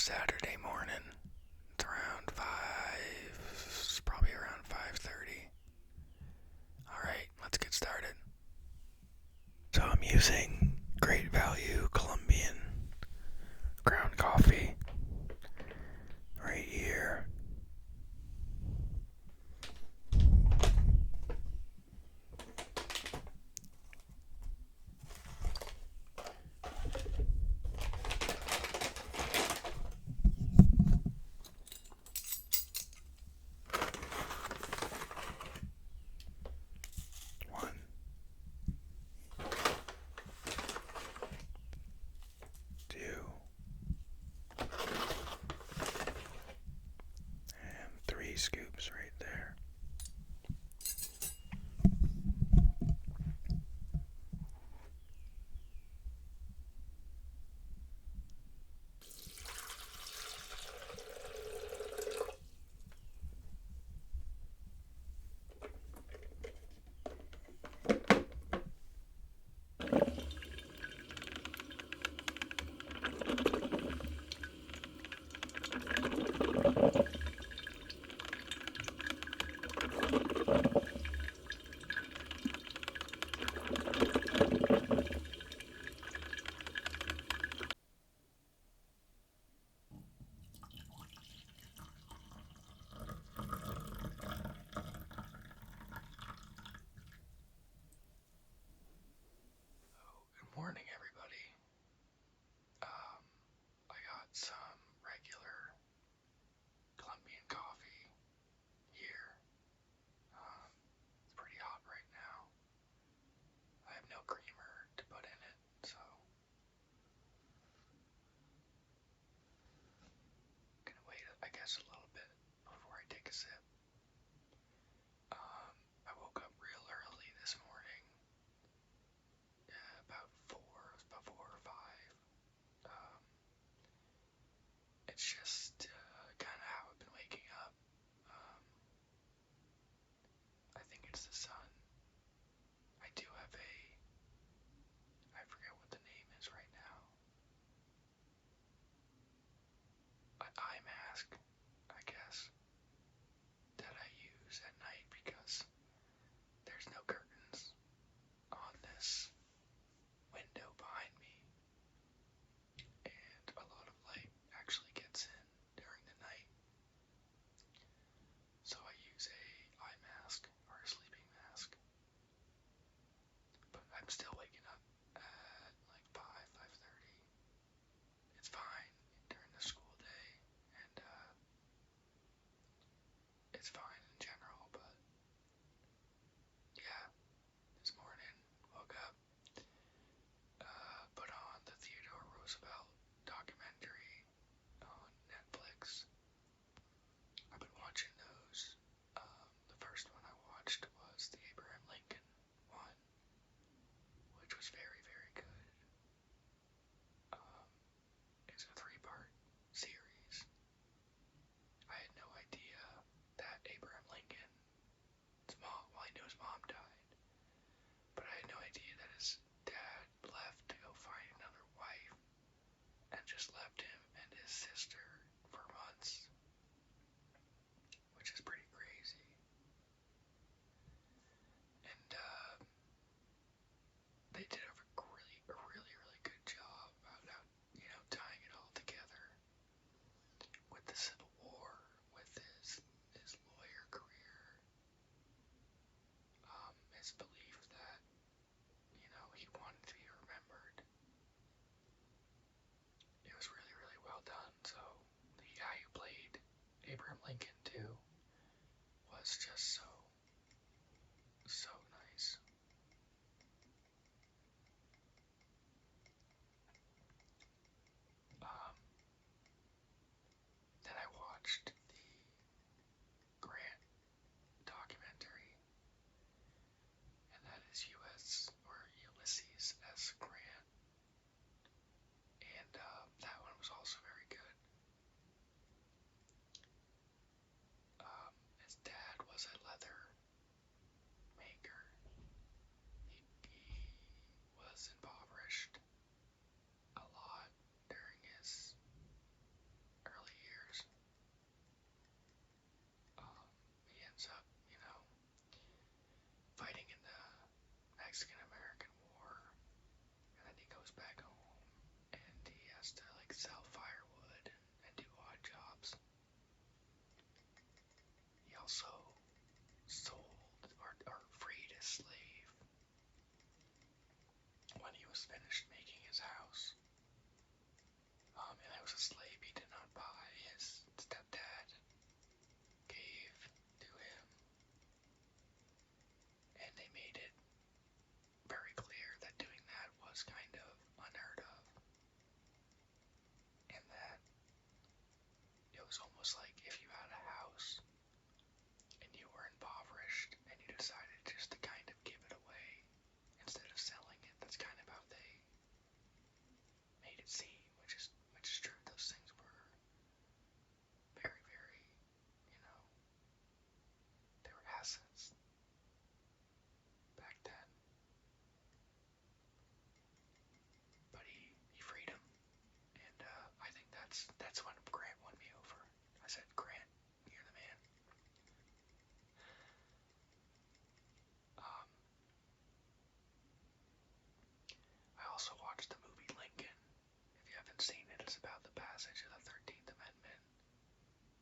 Saturday morning. It's around 5, it's probably around 5:30. Alright, let's get started. So I'm using Great Value Colombian ground coffee right here. One, two, and 3 scoops right there. Good morning, everybody. I got some regular Colombian coffee here. It's pretty hot right now. I have no creamer to put in it, so I'm gonna wait, I guess, a little bit before I take a sip. I woke up real early this morning, about 4, it was about 4 or 5. Um, it's just kind of how I've been waking up. Um, I think it's the sun. I do have I forget what the name is right now, an eye mask, I guess, that I use at night because there's no curtains on this window behind me, and a lot of light actually gets in during the night. So I use a eye mask or a sleeping mask. But I'm still waking up at like 5:30. It's fine during the school day, and it's fine in general, but yeah, this morning woke up, put on the Theodore Roosevelt documentary on Netflix. I've been watching those. The first one I watched was the Abraham Lincoln one, which was very, very good. Um, it's a 3-part series. I had no idea that Abraham Lincoln's mom, well, I knew his mom died, but I had no idea that his dad left to go find another wife and just left him and his sister for months, which is pretty crazy. And they did a really good job about how, tying it all together with the Civil War, with his lawyer career, his belief that, he wanted to be remembered. It was really, really well done. So the guy who played Abraham Lincoln too was just so nice. Then I watched the Grant documentary, and that is Ulysses S. Grant, and that one was also very good. His dad was a leather also sold or freed his slave when he was finished making his house. And it was a slave he did not buy. His stepdad gave to him, and they made it very clear that doing that was kind of unheard of, and that it was almost like if you had a house and you were impoverished and you decided just to kind of give it away instead of selling it. That's kind of how they made it seem, which is true. Those things were very, very, you know, they were assets back then. But he freed him, and I think that's when Grant won me over. I said, Grant, you're the man. Um, I also watched the movie Lincoln. If you haven't seen it, it's about the passage of the 13th Amendment.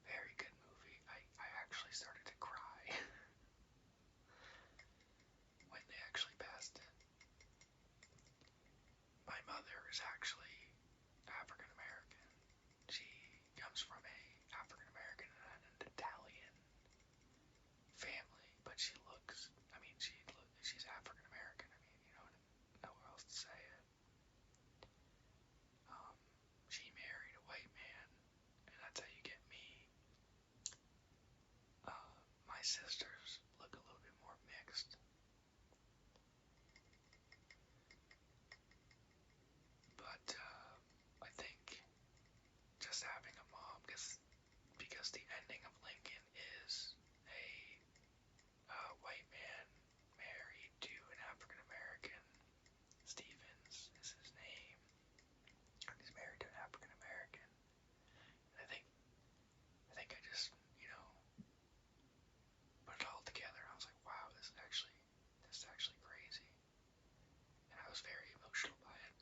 Very good movie. I actually started to cry when they actually passed it. My mother is actually African American. She comes from a African American and an Italian family, but she's African American. I mean, you know how else to say it. Um, she married a white man, and that's how you get me. My sisters look a little bit more mixed, but I think just having a mom, because the ending of Lincoln is a white man married to an African American. Stevens is his name. He's married to an African American. And I think I just, put it all together. I was like, wow, this is actually crazy. And I was very emotional by it.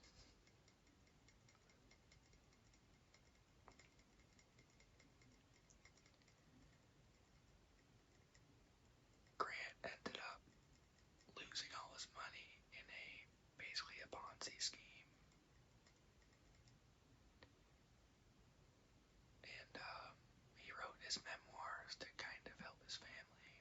Grant ended up losing all his money in basically a Ponzi scheme. And he wrote his memoirs to kind of help his family.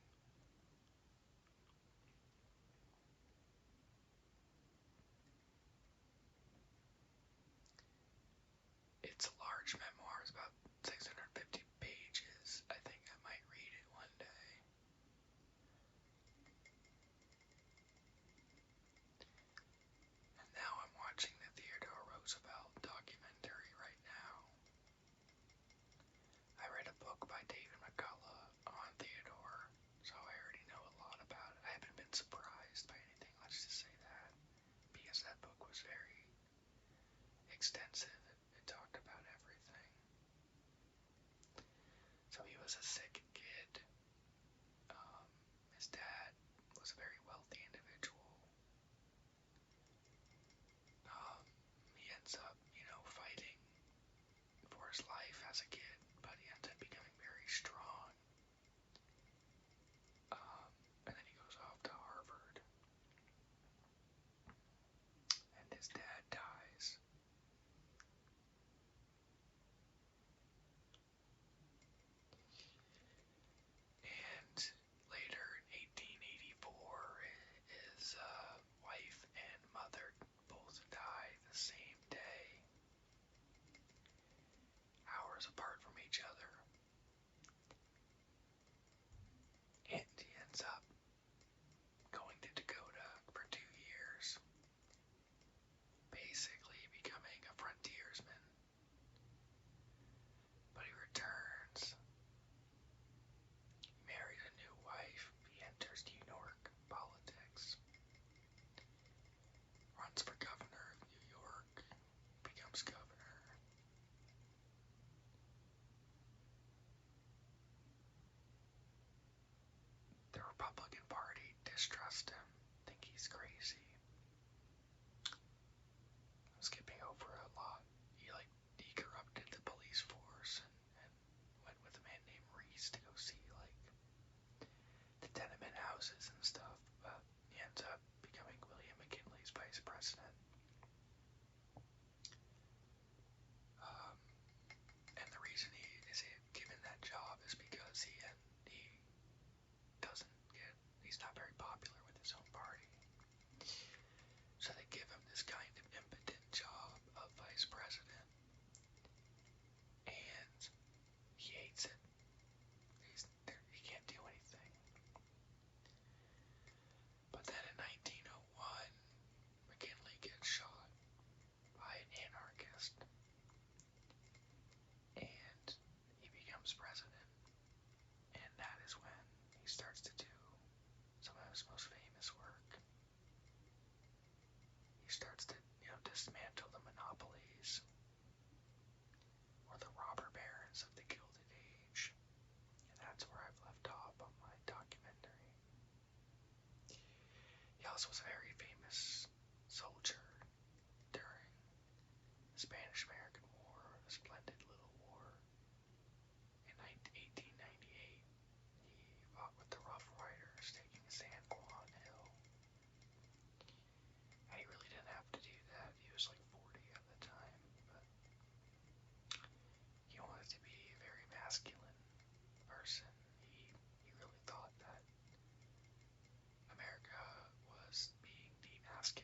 It's a large memoir, it's about 650 pages. I think I might read it one day. And now I'm watching the Theodore Roosevelt documentary right now. I read a book by David McCullough on Theodore, so I already know a lot about it. I haven't been surprised by anything, let's just say that, because that book was very extensive. It talked about everything. So he was a sick kid. His dad was a very wealthy individual. He ends up, fighting for his life as a kid, but he ends up becoming very strong. And then he goes off to Harvard, and his dad dies. vice president. Um, and the reason he is given that job is because he doesn't get he's not very popular with his own party. So they give him this kind of impotent job of vice president, and he hates it. He can't do anything. But then in 1901, McKinley gets shot by an anarchist, and he becomes president. And that is when he starts to do some of his most famous work. He starts to, dismantle the monopolies or the robber barons of the Gilded Age. And that's where I've left off on my documentary. He also was a very famous soldier during the Spanish-American War, a splendid little war. In 1898, he fought with the Rough Riders, taking San Juan Hill. And he really didn't have to do that. He was like 40 at the time, but he wanted to be a very masculine person. He really thought that America was being demasculated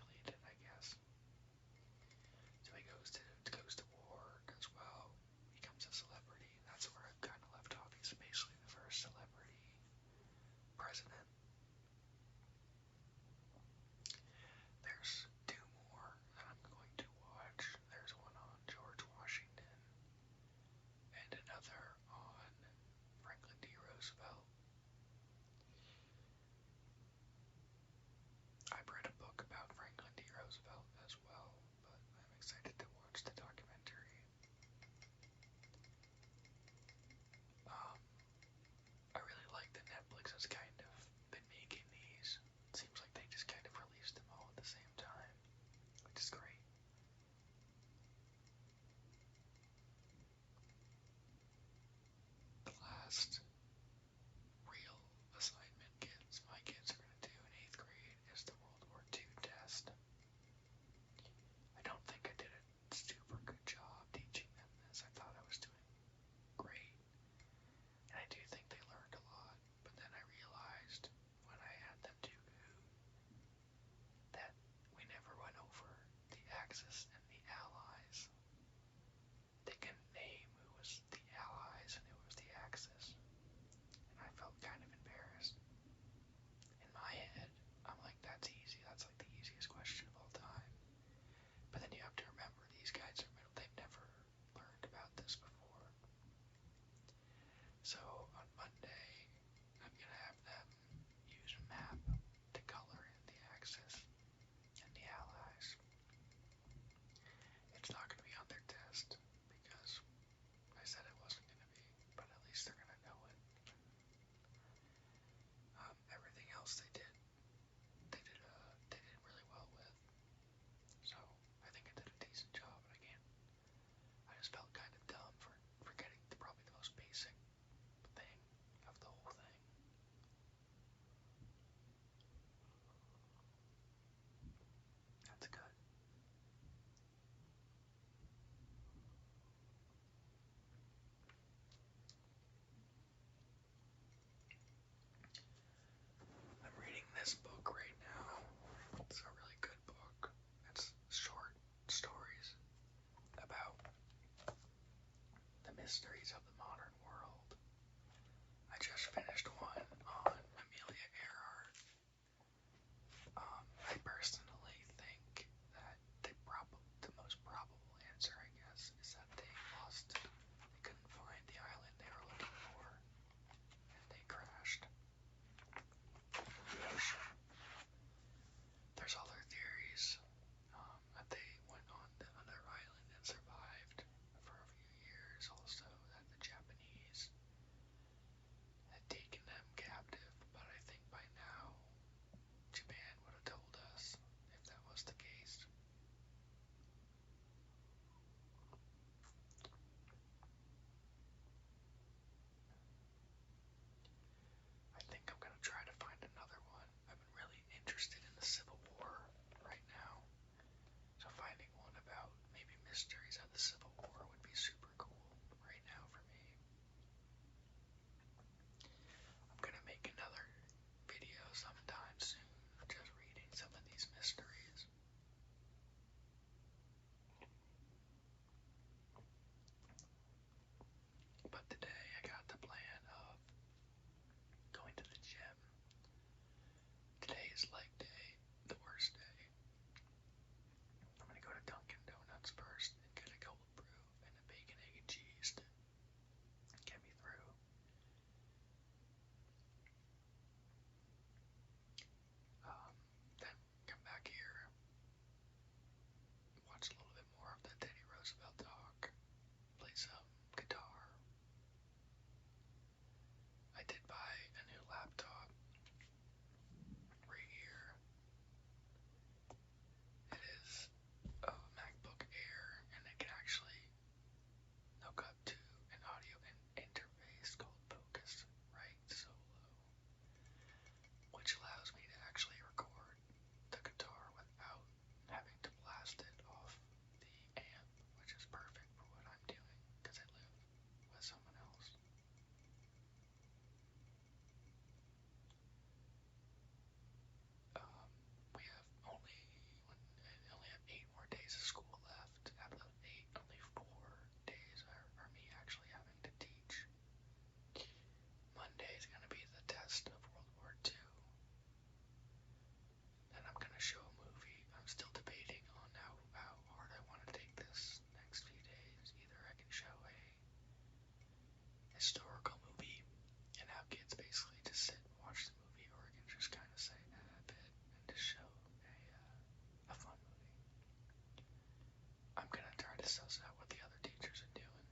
suss out what the other teachers are doing.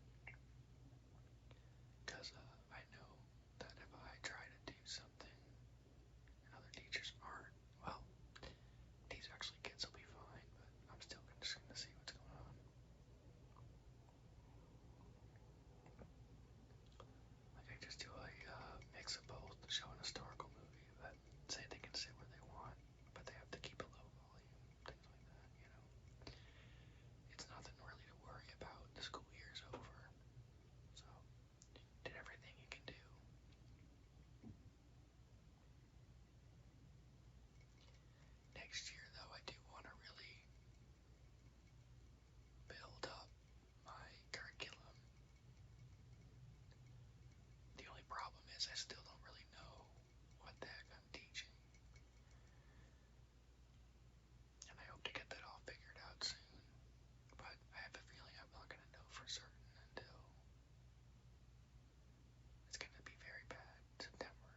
Because I know that if I try to do something and other teachers aren't, well, these actually kids will be fine, but I'm still just gonna see what's going on. Like I just do a mix of both, show an historical movie that say they can sit where they want, but they have to keep a low volume, things like that, you know. It's nothing really to worry about. The school year's over, so did everything you can do. Next year, though, I do want to really build up my curriculum. The only problem is I still don't really know what the heck I'm teaching. And I hope to get that all figured out soon. But I have a feeling I'm not going to know for certain until it's going to be very bad September.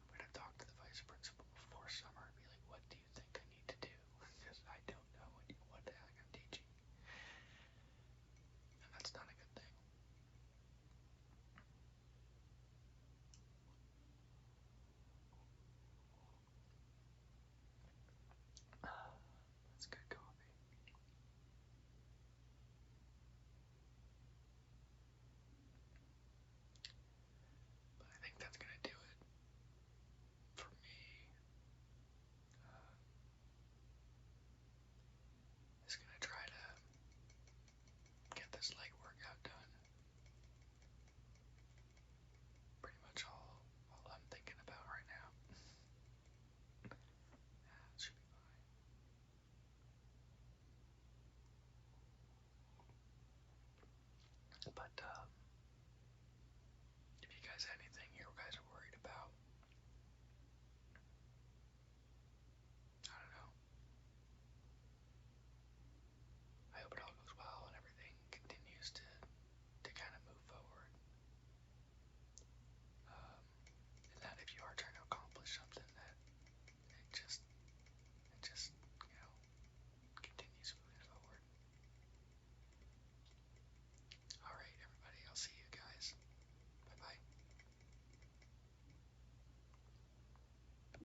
I'm going to talk to the vice principal before summer and be like, what do you think I need to do? Because I don't know what the heck I'm teaching. And that's not a good thing. That's good coffee. But I think that's going to do it for me. Just going to try to get this leg workout done. Pretty much all I'm thinking about right now. It should be fine. But